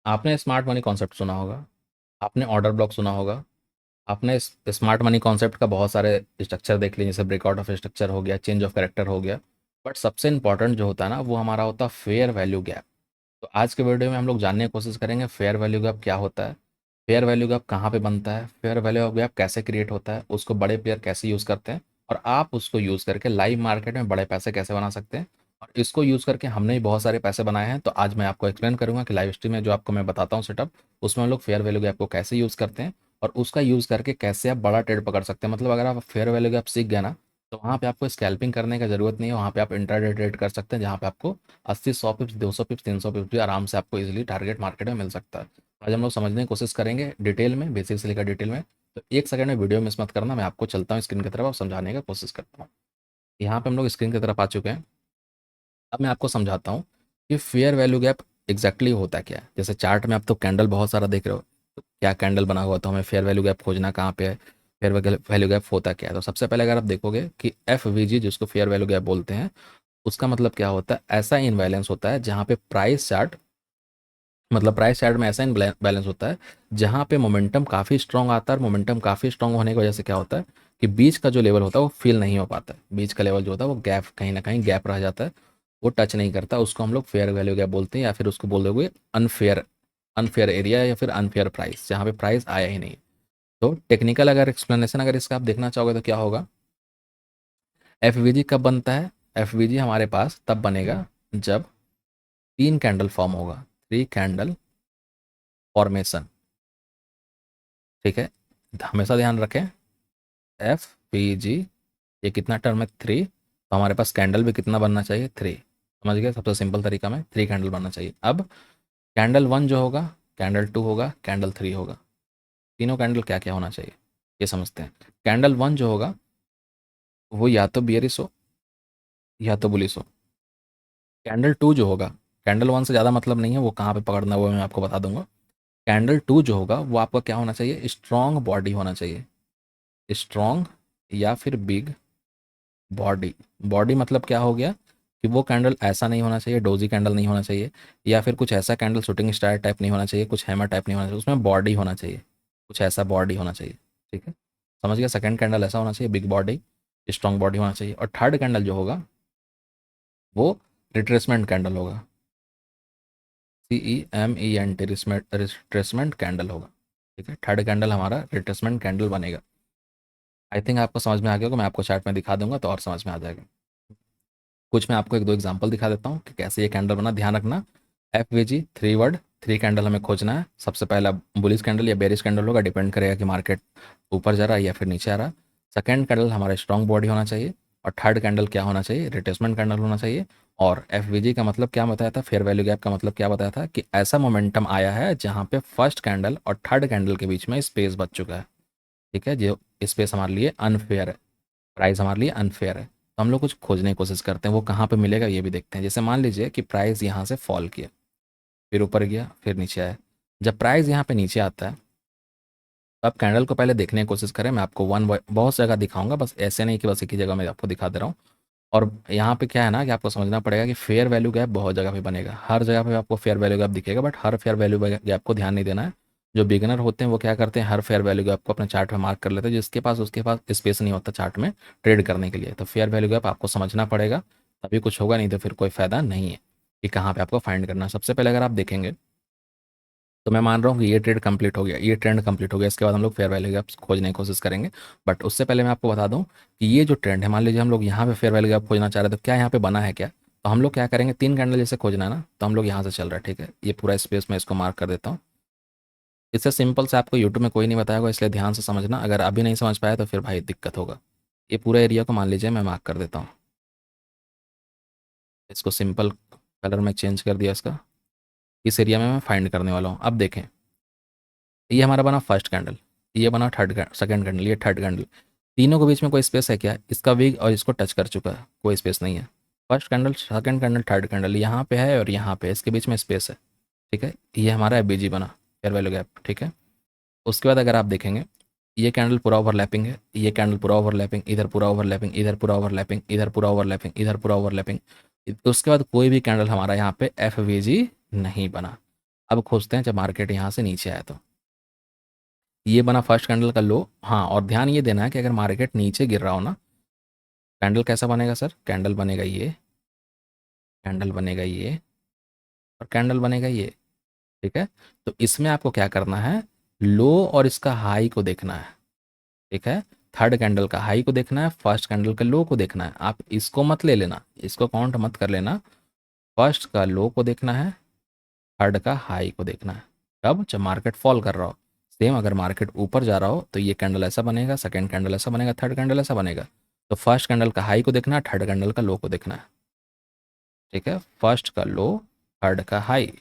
आपने smart money concept सुना होगा, आपने ऑर्डर ब्लॉक सुना होगा, आपने स्मार्ट मनी कॉन्सेप्ट का बहुत सारे स्ट्रक्चर देख लिए, जैसे ब्रेकआउट ऑफ स्ट्रक्चर हो गया, चेंज ऑफ कैरेक्टर हो गया। बट सबसे इंपॉर्टेंट जो होता है ना, वो हमारा होता है फेयर वैल्यू गैप। तो आज के वीडियो में हम लोग जानने की कोशिश करेंगे फेयर वैल्यू गैप क्या होता है, फेयर वैल्यू गैप कहाँ पे बनता है, फेयर वैल्यू गैप कैसे क्रिएट होता है, उसको बड़े प्लेयर कैसे यूज़ करते हैं, और आप उसको यूज़ करके लाइव मार्केट में बड़े पैसे कैसे बना सकते हैं। और इसको यूज़ करके हमने भी बहुत सारे पैसे बनाए हैं, तो आज मैं आपको एक्सप्लेन करूंगा कि लाइव स्ट्रीम में जो आपको मैं बताता हूँ सेटअप, उसमें हम लोग फेयर वैल्यू गैप को कैसे यूज़ करते हैं, और उसका यूज़ करके कैसे आप बड़ा ट्रेड पकड़ सकते हैं। मतलब अगर आप फेयर वैल्यू गैप सीख गए ना, तो वहाँ पे आपको स्कैल्पिंग करने की ज़रूरत नहीं है, वहाँ पे आप इंट्राडे ट्रेड कर सकते हैं, जहाँ पे आपको 80 100 पिप्स 200 पिप्स 300 पिप्स भी आराम से आपको इजीली टारगेट मार्केट में मिल सकता है। आज हम लोग समझने की कोशिश करेंगे डिटेल में, बेसिक से लेकर डिटेल में। तो एक सेकंड में वीडियो मिस मत करना, मैं आपको चलता हूँ स्क्रीन की तरफ और समझाने की कोशिश करता हूँ। यहाँ पे हम लोग स्क्रीन की तरफ आ चुके हैं। अब मैं आपको समझाता हूँ कि फेयर वैल्यू गैप एग्जैक्टली होता क्या है। जैसे चार्ट में आप तो कैंडल बहुत सारा देख रहे हो, तो क्या कैंडल बना हुआ, तो हमें फेयर वैल्यू गैप खोजना कहाँ पे है, फेयर वैल्यू गैप होता क्या है। तो सबसे पहले अगर आप देखोगे कि एफ वी जी, जिसको फेयर वैल्यू गैप बोलते हैं, उसका मतलब क्या होता है, ऐसा इनबैलेंस होता है जहाँ पे प्राइस चार्ट, मतलब प्राइस चार्ट में ऐसा बैलेंस होता है जहाँ पे मोमेंटम काफ़ी स्ट्रॉन्ग आता है, और मोमेंटम काफ़ी स्ट्रॉन्ग होने की वजह से क्या होता है कि बीच का जो लेवल होता है वो फिल नहीं हो पाता है। बीच का लेवल जो होता है वो गैप, कहीं ना कहीं गैप रह जाता है, वो टच नहीं करता। उसको हम लोग फेयर वैल्यू गैप बोलते हैं, या फिर उसको बोल दोगे अनफेयर, अनफेयर एरिया, या फिर अनफेयर प्राइस, जहाँ पे प्राइस आया ही नहीं। तो टेक्निकल अगर एक्सप्लेनेशन अगर इसका आप देखना चाहोगे तो क्या होगा, एफ कब बनता है। एफ हमारे पास तब बनेगा जब तीन कैंडल फॉर्म होगा, थ्री कैंडल फॉर्मेशन। ठीक है, हमेशा ध्यान रखें, एफ पी जी, ये कितना टर्म है, थ्री, तो हमारे पास कैंडल भी कितना बनना चाहिए, थ्री। समझ गए, सबसे सिंपल तरीका में थ्री कैंडल बनना चाहिए। अब कैंडल वन जो होगा, कैंडल टू होगा, कैंडल थ्री होगा, तीनों कैंडल क्या क्या होना चाहिए ये समझते हैं। कैंडल वन जो होगा वो या तो बियरिश हो या तो बुलिश हो। कैंडल टू जो होगा, कैंडल वन से ज़्यादा मतलब नहीं है, वो कहाँ पे पकड़ना है वो मैं आपको बता दूंगा। कैंडल टू जो होगा वो आपका क्या होना चाहिए, स्ट्रॉन्ग बॉडी होना चाहिए, स्ट्रॉन्ग या फिर बिग बॉडी। बॉडी मतलब क्या हो गया कि वो कैंडल ऐसा नहीं होना चाहिए, डोजी कैंडल नहीं होना चाहिए, या फिर कुछ ऐसा कैंडल शूटिंग स्टार टाइप नहीं होना चाहिए, कुछ हैमर टाइप नहीं होना चाहिए, उसमें बॉडी होना चाहिए, कुछ ऐसा बॉडी होना चाहिए। ठीक है, समझ गया। सेकंड कैंडल ऐसा होना चाहिए, बिग बॉडी, स्ट्रॉन्ग बॉडी होना चाहिए। और थर्ड कैंडल जो होगा वो रिट्रेसमेंट कैंडल होगा, CEMENT, रिट्रेसमेंट कैंडल होगा। ठीक है, थर्ड कैंडल हमारा रिट्रेसमेंट कैंडल बनेगा। आई थिंक आपको समझ में आ गया होगा, मैं आपको चार्ट में दिखा दूंगा तो और समझ में आ जाएगा। कुछ मैं आपको एक दो एग्जांपल दिखा देता हूँ कि कैसे ये कैंडल बना, ध्यान रखना। F we ji three word, three candle हमें खोजना है। सबसे पहला बुलिश कैंडल या बेरिश कैंडल होगा, डिपेंड करेगा कि मार्केट ऊपर जा रहा है या फिर नीचे आ रहा है। सेकेंड कैंडल हमारा स्ट्रॉन्ग बॉडी होना चाहिए, और थर्ड कैंडल क्या होना चाहिए, रिट्रेसमेंट कैंडल होना चाहिए। और एफ वी जी का मतलब क्या बताया था, फेयर वैल्यू गैप का मतलब क्या बताया था, कि ऐसा मोमेंटम आया है जहाँ पे फर्स्ट कैंडल और थर्ड कैंडल के बीच में स्पेस बच चुका है। ठीक है, जो स्पेस हमारे लिए अनफेयर है, प्राइस हमारे लिए अनफेयर है। तो हम लोग कुछ खोजने की कोशिश करते हैं, वो कहाँ पे मिलेगा ये भी देखते हैं। जैसे मान लीजिए कि प्राइस यहाँ से फॉल किया, फिर ऊपर गया, फिर नीचे आया। जब प्राइस यहाँ पे नीचे आता है, तो आप कैंडल को पहले देखने की कोशिश करें। मैं आपको बहुत जगह दिखाऊंगा, बस ऐसे नहीं कि बस एक ही जगह मैं आपको दिखा दे रहा हूँ। और यहाँ पे क्या है ना कि आपको समझना पड़ेगा कि फेयर वैल्यू गैप बहुत जगह पे बनेगा, हर जगह पे आपको फेयर वैल्यू गैप दिखेगा, but her fair value gap को ध्यान नहीं देना है। जो बिगिनर होते हैं वो क्या करते हैं, हर फेयर वैल्यू गैप को अपने चार्ट में मार्क कर लेते हैं, जिसके पास उसके पास स्पेस नहीं होता चार्ट में ट्रेड करने के लिए। तो फेयर वैल्यू गैप आपको समझना पड़ेगा, तभी कुछ होगा, नहीं तो फिर कोई फायदा नहीं है कि कहाँ पे आपको फाइंड करना है। सबसे पहले अगर आप देखेंगे तो मैं मान रहा हूँ कि ये ट्रेड कंप्लीट हो गया, ये ट्रेंड कंप्लीट हो गया, इसके बाद हम लोग फेयर वैल्यू गैप खोजने की कोशिश करेंगे। बट उससे पहले मैं आपको बता दूं कि ये जो ट्रेंड है, मान लीजिए हम लोग यहाँ पे फेयर वैल्यू गैप खोजना चाह रहे हैं, तो क्या यहाँ पे बना है क्या। तो हम लोग क्या करेंगे, तीन कैंडल जैसे खोजना है ना, तो हम लोग यहाँ से चल रहा है। ठीक है, ये पूरा स्पेस मैं इसको मार्क कर देता हूँ। इससे सिंपल से आपको यूट्यूब में कोई नहीं बताएगा, इसलिए ध्यान से समझना। अगर अभी नहीं समझ पाया तो फिर भाई दिक्कत होगा। ये पूरा एरिया को मान लीजिए मैं मार्क कर देता हूँ, इसको सिंपल कलर में चेंज कर दिया इसका। इस एरिया में मैं फाइंड करने वाला हूँ। अब देखें, ये हमारा बना फर्स्ट कैंडल, ये बना सेकंड कैंडल, ये थर्ड कैंडल। तीनों के बीच में कोई स्पेस है क्या, इसका विग और इसको टच कर चुका है, कोई स्पेस नहीं है। First candle, second candle, third candle यहाँ पे है और यहाँ पे है, इसके बीच में स्पेस है। ठीक है, ये हमारा एबीजी बना, फेयर वैल्यू गैप। ठीक है, उसके बाद अगर आप देखेंगे, ये कैंडल पूरा ओवरलैपिंग है, ये कैंडल पूरा ओवरलैपिंग, इधर पूरा ओवरलैपिंग, इधर पूरा ओवरलैपिंग, इधर पूरा ओवरलैपिंग, इधर पूरा ओवरलैपिंग। उसके बाद कोई भी कैंडल हमारा यहाँ पे एफ नहीं बना। अब खोजते हैं जब मार्केट यहाँ से नीचे आया तो ये बना फर्स्ट कैंडल का लो। हाँ, और ध्यान ये देना है कि अगर मार्केट नीचे गिर रहा हो ना, कैंडल कैसा बनेगा सर? कैंडल बनेगा ये, कैंडल बनेगा ये, और कैंडल बनेगा ये। ठीक है, तो इसमें आपको क्या करना है, लो और इसका हाई को देखना है। ठीक है, थर्ड कैंडल का हाई को देखना है, फर्स्ट कैंडल का लो को देखना है। आप इसको मत ले लेना, इसको काउंट मत कर लेना। फर्स्ट का लो को देखना है, थर्ड का हाई को देखना है। कब? जब मार्केट फॉल कर रहा हो। सेम अगर मार्केट ऊपर जा रहा हो तो ये कैंडल ऐसा बनेगा, सेकंड कैंडल ऐसा बनेगा, थर्ड कैंडल ऐसा बनेगा। तो फर्स्ट कैंडल का हाई को देखना है, थर्ड कैंडल का लो को देखना है। ठीक है, फर्स्ट का लो, थर्ड का हाई।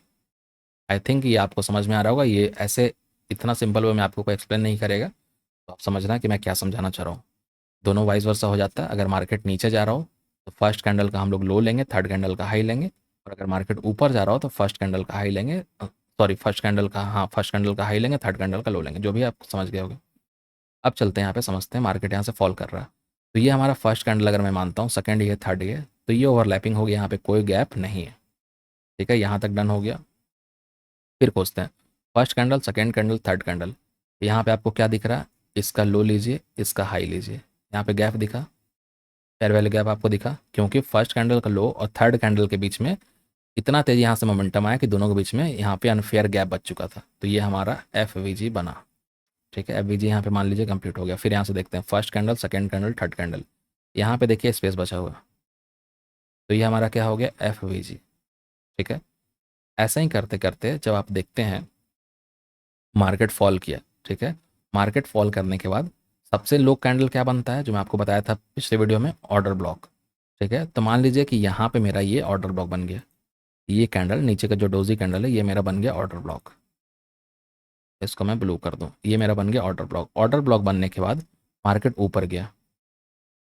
आई थिंक ये आपको समझ में आ रहा होगा। ये ऐसे इतना सिंपल वे में आपको कोई एक्सप्लेन नहीं करेगा, तो आप समझना कि मैं क्या समझाना चाह रहा हूँ। दोनों वाइस वर्सा हो जाता है। अगर मार्केट नीचे जा रहा हो तो फर्स्ट कैंडल का हम लोग लो लेंगे, थर्ड कैंडल का हाई लेंगे। और अगर मार्केट ऊपर जा रहा हो तो फर्स्ट कैंडल का हाई लेंगे, सॉरी फर्स्ट कैंडल का, हाँ फर्स्ट कैंडल का हाई लेंगे, थर्ड कैंडल का लो लेंगे, जो भी आप समझ गए होगे। अब चलते हैं यहाँ पे, समझते हैं मार्केट यहाँ से फॉल कर रहा है। तो ये हमारा फर्स्ट कैंडल अगर मैं मानता हूँ, सेकंड ये, थर्ड ये, तो ये ओवरलैपिंग हो गया, यहाँ पे कोई गैप नहीं है। ठीक है, यहाँ तक डन हो गया। फिर खोजते हैं first candle, second candle, third candle. यहाँ पे आपको क्या दिख रहा है? इसका लो लीजिए, इसका हाई लीजिए। यहाँ पे गैप दिखा, फेयर वैल्यू गैप आपको दिखा, क्योंकि फर्स्ट कैंडल का लो और थर्ड कैंडल के बीच में इतना तेज यहाँ से मोमेंटम आया कि दोनों के बीच में यहाँ पे अनफेयर गैप बच चुका था। तो ये हमारा एफ बना। ठीक है, एफ यहाँ पे मान लीजिए कंप्लीट हो गया। फिर यहाँ से देखते हैं first candle, second candle, third candle. यहाँ पे देखिए स्पेस बचा हुआ, तो ये हमारा क्या हो गया? एफ। ठीक है, ऐसा ही करते करते जब आप देखते हैं मार्केट फॉल किया, ठीक है, मार्केट फॉल करने के बाद सबसे लो कैंडल क्या बनता है, जो मैं आपको बताया था पिछले वीडियो में, ऑर्डर ब्लॉक। ठीक है, तो मान लीजिए कि यहाँ पे मेरा ये ऑर्डर ब्लॉक बन गया। ये कैंडल नीचे का जो डोजी कैंडल है, ये मेरा बन गया ऑर्डर ब्लॉक। इसको मैं ब्लू कर दूं, ये मेरा बन गया ऑर्डर ब्लॉक। ऑर्डर ब्लॉक बनने के बाद मार्केट ऊपर गया,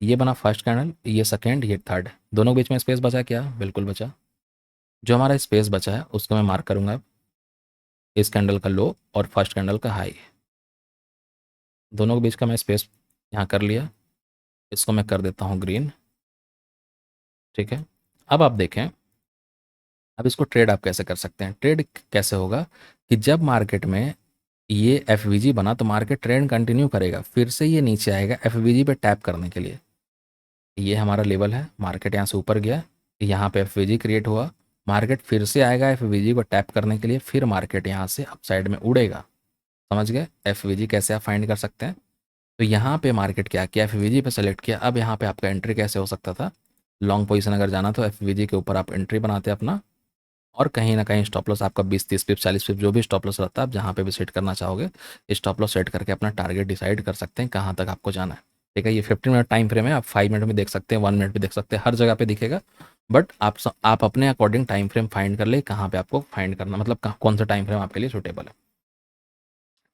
ये बना फर्स्ट कैंडल, ये सेकेंड, ये थर्ड। दोनों के बीच में स्पेस बचा क्या? बिल्कुल बचा। जो हमारा स्पेस बचा है उसको मैं मार्क करूंगा, इस कैंडल का लो और फर्स्ट कैंडल का हाई। दोनों के बीच का मैं स्पेस यहाँ कर लिया, इसको मैं कर देता हूँ ग्रीन। ठीक है, अब आप देखें, अब इसको ट्रेड आप कैसे कर सकते हैं? ट्रेड कैसे होगा कि जब मार्केट में ये एफ बना तो मार्केट ट्रेंड कंटिन्यू करेगा, फिर से ये नीचे आएगा एफ पे टैप करने के लिए। ये हमारा लेवल है, मार्केट यहाँ से ऊपर गया, यहाँ पे एफ क्रिएट हुआ, मार्केट फिर से आएगा एफ को टैप करने के लिए, फिर मार्केट यहाँ से अप साइड में उड़ेगा। समझ गए एफ कैसे आप फाइंड कर सकते हैं? तो यहाँ पे मार्केट क्या किया, एफ पे सेलेक्ट किया। अब यहाँ पे आपका एंट्री कैसे हो सकता था? लॉन्ग पोजीशन अगर जाना तो एफ के ऊपर आप एंट्री बनाते अपना, और कहीं ना कहीं स्टॉप लॉस आपका 20-30 पिप 40 पिप जो भी स्टॉप लॉस रहता है, आप जहाँ पे भी सेट करना चाहोगे स्टॉप लॉस सेट करके अपना टारगेट डिसाइड कर सकते हैं कहाँ तक आपको जाना है। ठीक है, ये 15 मिनट टाइम फ्रेम है, आप 5 मिनट में देख सकते हैं, 1 मिनट में देख सकते हैं, हर जगह पे दिखेगा। बट आप अपने अकॉर्डिंग टाइम फ्रेम फाइंड कर ले, कहाँ पे आपको फाइंड करना, मतलब कौन सा टाइम फ्रेम आपके लिए सूटेबल है।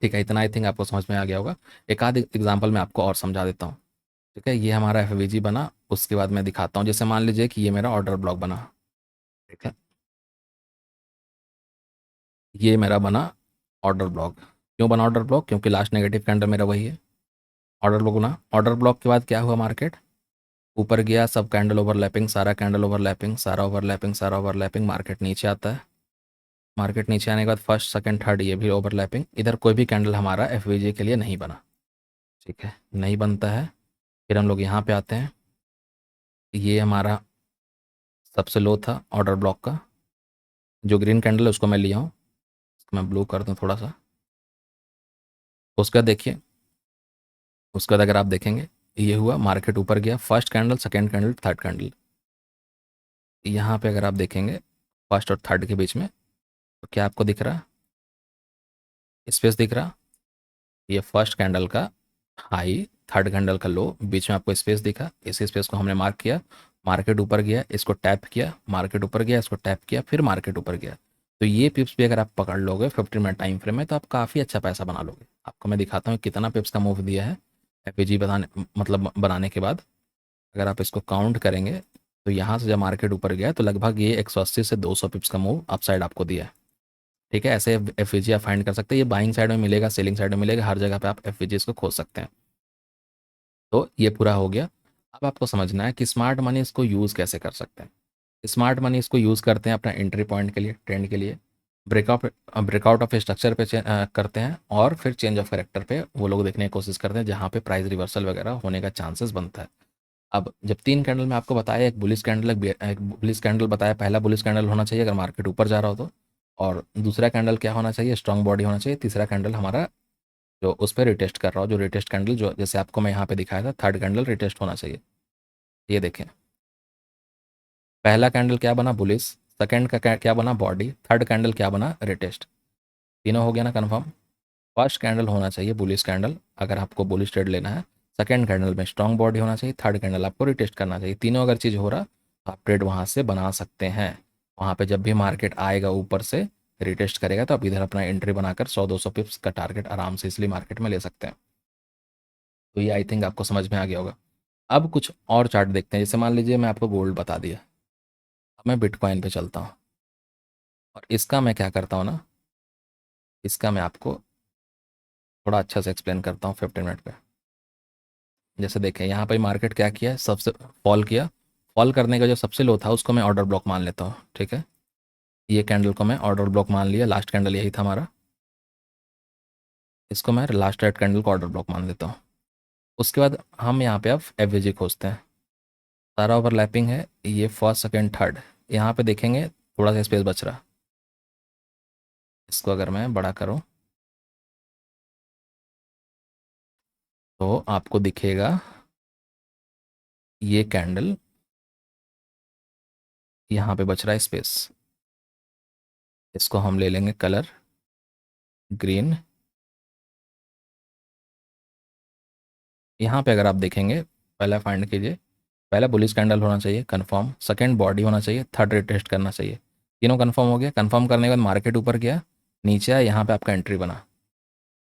ठीक है, इतना आई थिंक आपको समझ में आ गया होगा। एक आध एग्जाम्पल मैं आपको और समझा देता हूँ। ठीक है, ये हमारा एफ बना, उसके बाद मैं दिखाता हूँ। जैसे मान लीजिए कि ये मेरा ऑर्डर ब्लॉक बना। ठीक है, ये मेरा बना ऑर्डर ब्लॉक। क्यों बना ऑर्डर ब्लॉक? क्योंकि लास्ट नेगेटिव कैंडल मेरा वही है। ऑर्डर ब्लॉक बना, ऑर्डर ब्लॉक के बाद क्या हुआ, मार्केट ऊपर गया, सब कैंडल ओवरलैपिंग, सारा कैंडल ओवरलैपिंग, सारा ओवरलैपिंग, सारा ओवरलैपिंग, मार्केट नीचे आता है। मार्केट नीचे आने के बाद फर्स्ट सेकंड थर्ड ये भी ओवरलैपिंग, इधर कोई भी कैंडल हमारा एफ के लिए नहीं बना। ठीक है, नहीं बनता है। फिर हम लोग यहाँ पे आते हैं, ये हमारा सबसे लो था ऑर्डर ब्लॉक का, जो ग्रीन कैंडल है उसको मैं लिया हूँ, इसको मैं ब्लू कर दूँ थोड़ा सा। उसका देखिए, उसके बाद अगर आप देखेंगे, ये हुआ मार्केट ऊपर गया, first candle, second candle, third candle. यहाँ पे अगर आप देखेंगे फर्स्ट और थर्ड के बीच में, तो क्या आपको दिख रहा? स्पेस दिख रहा? ये फर्स्ट कैंडल का हाई, थर्ड कैंडल का लो, बीच में आपको स्पेस दिखा, इस स्पेस को हमने मार्क किया। मार्केट ऊपर गया, इसको टैप किया, मार्केट ऊपर गया, इसको टैप किया, फिर मार्केट ऊपर गया। तो ये पिप्स भी अगर आप पकड़ लोगे 15 मिनट टाइम फ्रेम में, तो आप काफ़ी अच्छा पैसा बना लोगे। आपको मैं दिखाता हूँ कितना पिप्स का मूव दिया है एफ बनाने, मतलब बनाने के बाद। अगर आप इसको काउंट करेंगे तो यहाँ से जब मार्केट ऊपर गया तो लगभग ये 180 से 200 पिप्स का मूव अप साइड आपको दिया है। ठीक है, ऐसे एफ आप फाइंड कर सकते हैं। ये बाइंग साइड में मिलेगा, सेलिंग साइड में मिलेगा, हर जगह पे आप एफ को खोज सकते हैं। तो ये पूरा हो गया। अब आपको समझना है कि स्मार्ट मनी इसको यूज़ कैसे कर सकते हैं। स्मार्ट मनी इसको यूज़ करते हैं अपना एंट्री पॉइंट के लिए, ट्रेंड के लिए। ब्रेकआउट ऑफ स्ट्रक्चर पे करते हैं और फिर चेंज ऑफ करेक्टर पे वो लोग देखने की कोशिश करते हैं जहाँ पे प्राइस रिवर्सल वगैरह होने का चांसेस बनता है। अब जब 3 कैंडल मैं आपको बताया, एक बुलिश कैंडल, एक बुलिश कैंडल बताया, पहला बुलिश कैंडल होना चाहिए अगर मार्केट ऊपर जा रहा हो तो, और दूसरा कैंडल क्या होना चाहिए, स्ट्रॉन्ग बॉडी होना चाहिए, तीसरा कैंडल हमारा जो उस पर रिटेस्ट कर रहा हो, जो रिटेस्ट कैंडल जो जैसे आपको मैं यहाँ पे दिखाया था, थर्ड कैंडल रिटेस्ट होना चाहिए। ये देखें, पहला कैंडल क्या बना, बुलिश, सेकंड का क्या बना, बॉडी, थर्ड कैंडल क्या बना, रिटेस्ट। तीनों हो गया ना कन्फर्म। फर्स्ट कैंडल होना चाहिए बुलिश कैंडल अगर आपको बुलिश ट्रेड लेना है, सेकंड कैंडल में स्ट्रॉन्ग बॉडी होना चाहिए, थर्ड कैंडल आपको रिटेस्ट करना चाहिए। तीनों अगर चीज़ हो रहा तो आप ट्रेड वहाँ से बना सकते हैं। वहाँ पे जब भी मार्केट आएगा ऊपर से रिटेस्ट करेगा तो आप इधर अपना एंट्री बनाकर 100-200 पिप्स का टारगेट आराम से इसलिए मार्केट में ले सकते हैं। तो ये आई थिंक आपको समझ में आ गया होगा। अब कुछ और चार्ट देखते हैं, जैसे मान लीजिए मैं आपको गोल्ड बता दिया, अब मैं बिटकॉइन पे चलता हूँ और इसका मैं क्या करता हूँ ना, इसका मैं आपको थोड़ा अच्छा से एक्सप्लेन करता हूँ 15 मिनट पे। जैसे देखें यहाँ पे मार्केट क्या किया है, सबसे फॉल किया, फॉल करने का जो सबसे लो था उसको मैं ऑर्डर ब्लॉक मान लेता हूँ, ठीक है। ये कैंडल को मैं ऑर्डर ब्लॉक मान लिया, लास्ट कैंडल यही था हमारा, इसको मैं लास्ट रेड कैंडल को ऑर्डर ब्लॉक मान लेता हूँ। उसके बाद हम यहाँ पे अब एवरेज खोजते हैं, सारा ओवरलैपिंग है, ये फर्स्ट सेकेंड थर्ड, यहाँ पे देखेंगे थोड़ा सा स्पेस बच रहा, इसको अगर मैं बड़ा करूँ तो आपको दिखेगा ये कैंडल, यहाँ पे बच रहा है स्पेस, इसको हम ले लेंगे कलर ग्रीन। यहाँ पे अगर आप देखेंगे, पहला फाइंड कीजिए, पहला बुलिश कैंडल होना चाहिए कंफर्म, सेकंड बॉडी होना चाहिए, थर्ड रिटेस्ट करना चाहिए। तीनों कंफर्म हो गया। कंफर्म करने के बाद मार्केट ऊपर गया, नीचे आया, यहाँ पे आपका एंट्री बना।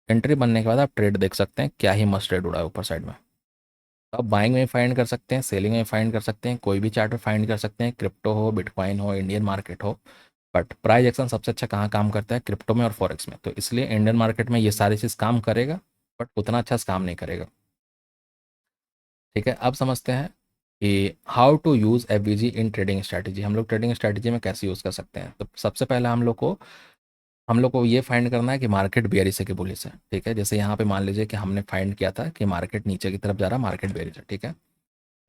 एंट्री बनने के बाद आप ट्रेड देख सकते हैं, क्या ही मस्त ट्रेड उड़ा है ऊपर साइड में। तो आप बाइंग में फाइंड कर सकते हैं, सेलिंग में फाइंड कर सकते हैं, कोई भी चार्ट में फाइंड कर सकते हैं, क्रिप्टो हो, बिटकॉइन हो, इंडियन मार्केट हो। बट प्राइस एक्शन सबसे अच्छा कहाँ काम करता है, क्रिप्टो में और फॉरेक्स में। तो इसलिए इंडियन मार्केट में ये सारी चीज़ काम करेगा बट उतना अच्छा से काम नहीं करेगा। ठीक है, अब समझते हैं कि how to use FVG in trading strategy. हम लोग ट्रेडिंग स्ट्रैटेजी में कैसे यूज़ कर सकते हैं। तो सबसे पहले हम लोग को ये फाइंड करना है कि मार्केट बेयरिश है कि बुलिश है। ठीक है, जैसे यहाँ पे मान लीजिए कि हमने फाइंड किया था कि मार्केट नीचे की तरफ जा रहा है, मार्केट बेयरिश है। ठीक है,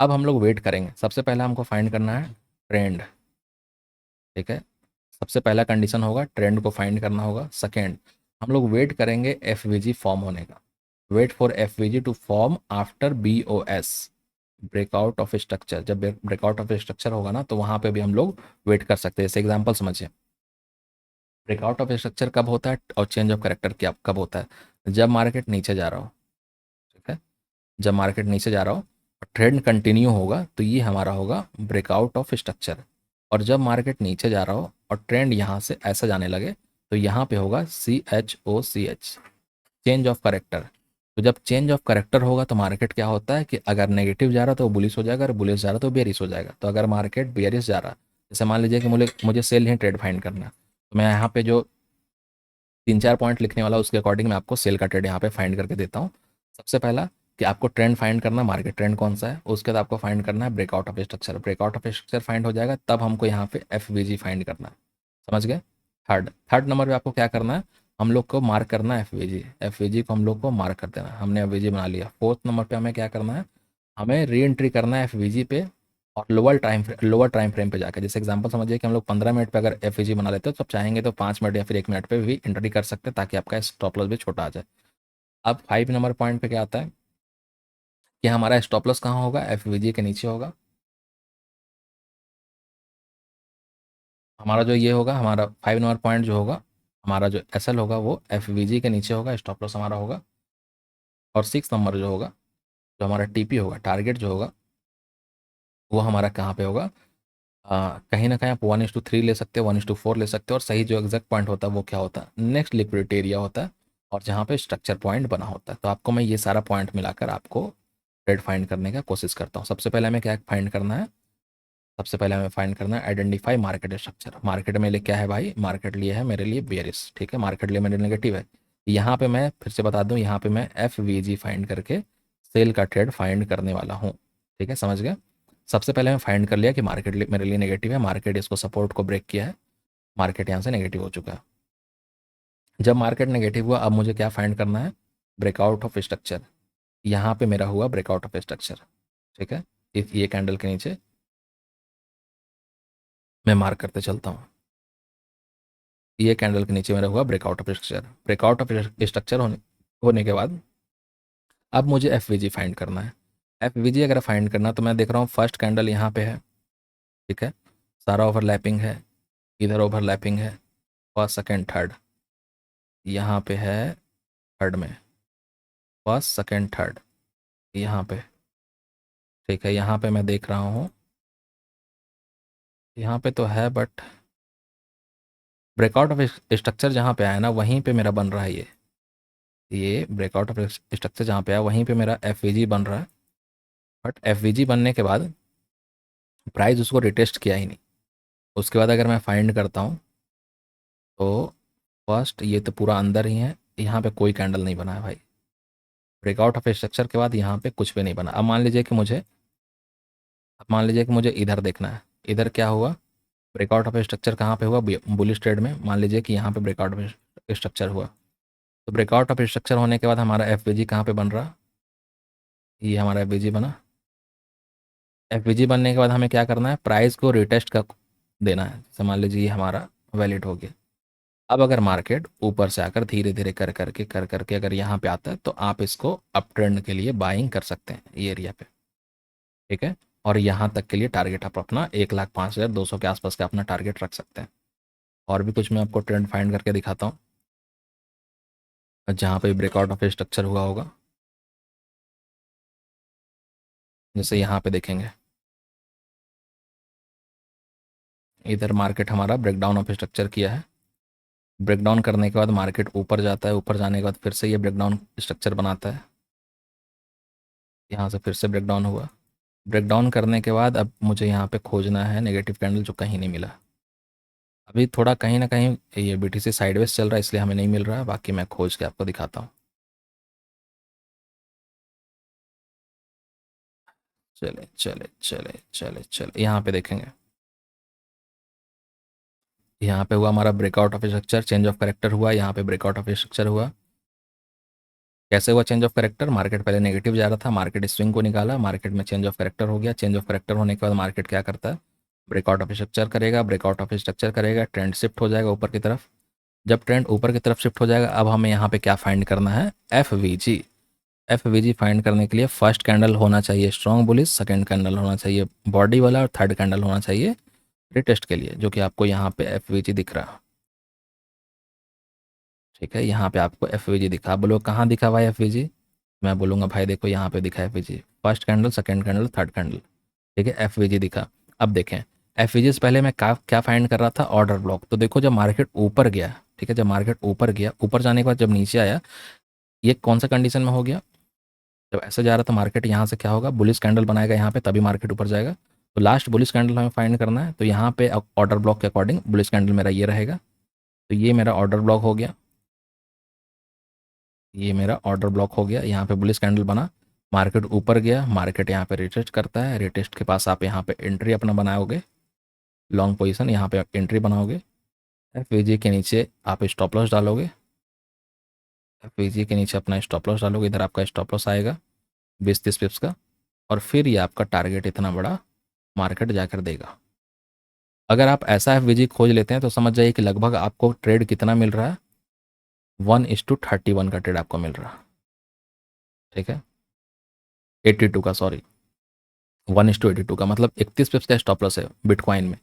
अब हम लोग वेट करेंगे। सबसे पहले हमको फाइंड करना है ट्रेंड। ठीक है, सबसे पहला कंडीशन होगा ट्रेंड को फाइंड करना होगा। सेकेंड, हम लोग वेट करेंगे एफवीजी फॉर्म होने का। Wait for FVG to form after BOS, breakout of structure. जब ब्रेकआउट ऑफ स्ट्रक्चर होगा ना तो वहाँ पे भी हम लोग वेट कर सकते हैं। जैसे एग्जांपल समझिए, ब्रेकआउट ऑफ स्ट्रक्चर कब होता है और चेंज ऑफ करेक्टर क्या कब होता है, जब मार्केट नीचे जा रहा हो। ठीक है, जब मार्केट नीचे जा रहा हो और ट्रेंड कंटिन्यू होगा तो ये हमारा होगा ब्रेकआउट ऑफ स्ट्रक्चर। और जब मार्केट नीचे जा रहा हो और ट्रेंड यहाँ से ऐसा जाने लगे तो यहाँ पे होगा CHOCH, चेंज ऑफ करेक्टर। तो जब चेंज ऑफ करेक्टर होगा तो मार्केट क्या होता है कि अगर नेगेटिव जा रहा तो बुलिश हो जाएगा, अगर बुलिश जा रहा तो बेरिश हो जाएगा। तो अगर मार्केट बेरिश जा रहा, जैसे मान लीजिए कि मुझे मुझे सेल नहीं ट्रेड फाइंड करना, तो मैं यहाँ पे जो 3-4 पॉइंट लिखने वाला उसके अकॉर्डिंग मैं आपको सेल का ट्रेड यहाँ पे फाइंड करके देता हूँ। सबसे पहला कि आपको ट्रेंड फाइंड करना, मार्केट ट्रेंड कौन सा है। उसके बाद आपको फाइंड करना है breakout of structure. Breakout of structure find हो जाएगा तब हमको यहाँ पे एफवीजी फाइंड करना है। समझ गए। थर्ड नंबर पे आपको क्या करना है, हम लोग को मार्क करना है एफवीजी। एफवीजी को हम लोग को मार्क कर देना है, हमने एफवीजी बना लिया। फोर्थ नंबर पे हमें क्या करना है, हमें री एंट्री करना है एफवीजी पे और लोअर टाइम फ्रेम पे जाकर। जैसे एग्जांपल समझिए कि हम लोग 15 मिनट पे अगर एफवीजी बना लेते हो तो आप चाहेंगे तो 5 मिनट या फिर 1 मिनट पे भी एंट्री कर सकते हैं ताकि आपका स्टॉप लॉस भी छोटा आ जाए। अब 5 नंबर पॉइंट पे क्या आता है कि हमारा स्टॉप लॉस कहाँ होगा, एफवीजी के नीचे होगा। हमारा जो ये होगा, हमारा 5 नंबर पॉइंट जो होगा, हमारा जो एसएल होगा वो एफवीजी के नीचे होगा, स्टॉप लॉस हमारा होगा। और 6 नंबर जो होगा, जो हमारा टीपी होगा, टारगेट जो होगा, वो हमारा कहाँ पे होगा, कहीं ना कहीं आप 1:3 ले सकते हो, 1:4 ले सकते हो। और सही जो एग्जैक्ट पॉइंट होता है वो क्या होता है, नेक्स्ट लिक्विडिटी एरिया होता है और जहाँ पे स्ट्रक्चर पॉइंट बना होता है। तो आपको मैं ये सारा पॉइंट मिलाकर आपको ट्रेड फाइंड करने का कोशिश करता हूँ। सबसे पहले हमें क्या फाइंड करना है, सबसे पहले हमें फाइंड करना है आइडेंटिफाई मार्केट स्ट्रक्चर। मार्केट में लिए क्या है भाई, मार्केट लिए है मेरे लिए बेयरिश। ठीक है, मार्केट लिए मेरे नेगेटिव है। यहाँ पे मैं फिर से बता दूँ, यहाँ पे मैं एफवीजी फाइंड करके सेल का ट्रेड फाइंड करने वाला हूँ। ठीक है, समझ गए। सबसे पहले मैं फाइंड कर लिया कि मार्केट मेरे लिए नेगेटिव है, मार्केट इसको सपोर्ट को ब्रेक किया है, मार्केट यहाँ से नेगेटिव हो चुका है। जब मार्केट नेगेटिव हुआ, अब मुझे क्या फाइंड करना है? Breakout of structure. यहाँ पे मेरा हुआ ब्रेकआउट ऑफ स्ट्रक्चर, ठीक है। इस ये कैंडल के नीचे मैं मार्क करते चलता हूँ, ये कैंडल के नीचे मेरा हुआ breakout of structure. Breakout of structure होने के बाद अब मुझे एफ फाइंड करना है। एफ अगर फाइंड करना, तो मैं देख रहा हूँ फर्स्ट कैंडल यहाँ पे है, ठीक है, सारा ओवरलैपिंग है, इधर ओवरलैपिंग है, फर्स्ट सेकेंड थर्ड यहाँ पे है, थर्ड में फर्स्ट सेकेंड थर्ड यहाँ पे, ठीक है। यहाँ पे मैं देख रहा हूँ, यहाँ पे तो है, बट ब्रेकआउट ऑफ स्ट्रक्चर जहाँ पे आया ना, वहीं पे मेरा बन रहा है ये ब्रेकआउट ऑफ स्ट्रक्चर जहाँ पे आया वहीं पे मेरा एफ बन रहा है। बट एफ बनने के बाद प्राइस उसको रिटेस्ट किया ही नहीं। उसके बाद अगर मैं फाइंड करता हूँ, तो फर्स्ट ये तो पूरा अंदर ही है, यहाँ पे कोई कैंडल नहीं बना है भाई। ब्रेकआउट ऑफ स्ट्रक्चर के बाद यहाँ पे कुछ भी नहीं बना। अब मान लीजिए कि मुझे इधर देखना है, इधर क्या हुआ? ब्रेकआउट ऑफ स्ट्रक्चर कहाँ पे हुआ? बुलिश ट्रेड में। मान लीजिए कि यहाँ पे ब्रेकआउट ऑफ स्ट्रक्चर हुआ, तो ब्रेकआउट ऑफ स्ट्रक्चर होने के बाद हमारा एफ कहाँ पे बन रहा? ये हमारा एफ बना। एफ बनने के बाद हमें क्या करना है? प्राइस को रिटेस्ट का देना है। जैसे मान लीजिए ये हमारा वैलिड हो गया। अब अगर मार्केट ऊपर से आकर धीरे धीरे कर करके अगर यहाँ पे आता है, तो आप इसको अप ट्रेंड के लिए बाइंग कर सकते हैं ये एरिया पे, ठीक है। और यहाँ तक के लिए टारगेट आप अपना 1,05,200 के आसपास का अपना टारगेट रख सकते हैं। और भी कुछ मैं आपको ट्रेंड फाइंड करके दिखाता हूँ, जहाँ पे ब्रेकआउट ऑफ स्ट्रक्चर हुआ होगा। जैसे यहाँ पे देखेंगे, इधर मार्केट हमारा ब्रेकडाउन ऑफ स्ट्रक्चर किया है। ब्रेकडाउन करने के बाद मार्केट ऊपर जाता है, ऊपर जाने के बाद फिर से ये ब्रेकडाउन स्ट्रक्चर बनाता है, यहाँ से फिर से ब्रेकडाउन हुआ। ब्रेकडाउन करने के बाद अब मुझे यहाँ पे खोजना है नेगेटिव कैंडल, जो कहीं नहीं मिला। अभी थोड़ा कहीं ना कहीं ये BTC साइडवेज चल रहा है, इसलिए हमें नहीं मिल रहा है। बाकी मैं खोज के आपको दिखाता हूँ। चले चले चले चले चले, यहाँ पे देखेंगे, यहाँ पे हुआ हमारा breakout of structure, change of character हुआ, यहाँ पे ब्रेकआउट ऑफ स्ट्रक्चर हुआ। कैसे हुआ चेंज ऑफ करेक्टर? मार्केट पहले नेगेटिव जा रहा था, मार्केट स्विंग को निकाला, मार्केट में चेंज ऑफ करेक्टर हो गया। चेंज ऑफ करेक्टर होने के बाद मार्केट क्या करता है? ब्रेकआउट ऑफ स्ट्रक्चर करेगा, ब्रेकआउट ऑफ स्ट्रक्चर करेगा, ट्रेंड शिफ्ट हो जाएगा ऊपर की तरफ। जब ट्रेंड ऊपर की तरफ शिफ्ट हो जाएगा, अब हमें यहाँ पे क्या फाइंड करना है? एफ फाइंड करने के लिए फर्स्ट कैंडल होना चाहिए स्ट्रॉन्ग बुलिश, सेकंड कैंडल होना चाहिए बॉडी वाला, और थर्ड कैंडल होना चाहिए रिटेस्ट के लिए, जो कि आपको यहाँ पे एफ दिख रहा है, ठीक है। यहाँ पे आपको एफ दिखा। आप बोलो कहाँ दिखा हुआ है एफ? मैं बोलूँगा भाई देखो यहाँ पे दिखा है F, first candle, second candle, third candle, ठीक है, एफ दिखा। अब देखें एफ से पहले मैं क्या क्या फाइंड कर रहा था? Order block. तो देखो जब मार्केट ऊपर गया, ठीक है, जब मार्केट ऊपर गया, ऊपर जाने के बाद जब नीचे आया, ये कौन सा कंडीशन में हो गया? जब ऐसे जा रहा था मार्केट, यहाँ से क्या होगा? बुलिश कैंडल बनाएगा यहाँ पे, तभी मार्केट ऊपर जाएगा। तो लास्ट बुलिश कैंडल हमें फाइंड करना है। तो यहाँ पे ऑर्डर ब्लॉक के अकॉर्डिंग बुलिश कैंडल मेरा ये रहेगा। तो ये मेरा ऑर्डर ब्लॉक हो गया, ये मेरा ऑर्डर ब्लॉक हो गया। यहाँ पे बुलिश कैंडल बना, मार्केट ऊपर गया, मार्केट यहाँ पे रिटेस्ट करता है, रिटेस्ट के पास आप यहाँ पे एंट्री अपना बनाओगे, लॉन्ग पोजीशन यहाँ पे एंट्री बनाओगे। एफ के नीचे आप स्टॉप लॉस डालोगे, एफ के नीचे अपना स्टॉप लॉस डालोगे, इधर आपका स्टॉप लॉस आएगा 20-30 पिप्स का। और फिर ये आपका टारगेट इतना बड़ा मार्केट जाकर देगा। अगर आप ऐसा एफ खोज लेते हैं, तो समझ जाइए कि लगभग आपको ट्रेड कितना मिल रहा है? 1:31 का ट्रेड आपको मिल रहा है, ठीक है, 82 का, सॉरी, 1:82 का, मतलब 31 पिप्स का स्टॉप लॉस है बिटकॉइन में,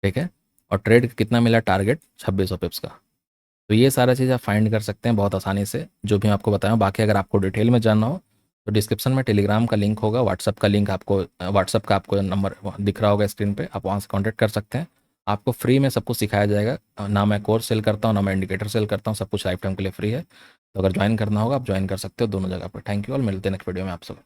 ठीक है। और ट्रेड कितना मिला? टारगेट 2600 पिप्स का। तो ये सारा चीज़ आप फाइंड कर सकते हैं बहुत आसानी से, जो भी मैं आपको बताया। बाकी अगर आपको डिटेल में जानना हो, तो डिस्क्रिप्शन में टेलीग्राम का लिंक होगा, व्हाट्सअप का लिंक आपको, व्हाट्सअप का आपको नंबर दिख रहा होगा स्क्रीन पे, आप वहाँ से कॉन्टैक्ट कर सकते हैं। आपको फ्री में सब कुछ सिखाया जाएगा। ना मैं कोर्स सेल करता हूँ, ना मैं इंडिकेटर सेल करता हूँ, सब कुछ लाइफ टाइम के लिए फ्री है। तो अगर ज्वाइन करना होगा, आप ज्वाइन कर सकते हो दोनों जगह पर। थैंक यू ऑल, मिलते हैं नेक्स्ट वीडियो में आप सब।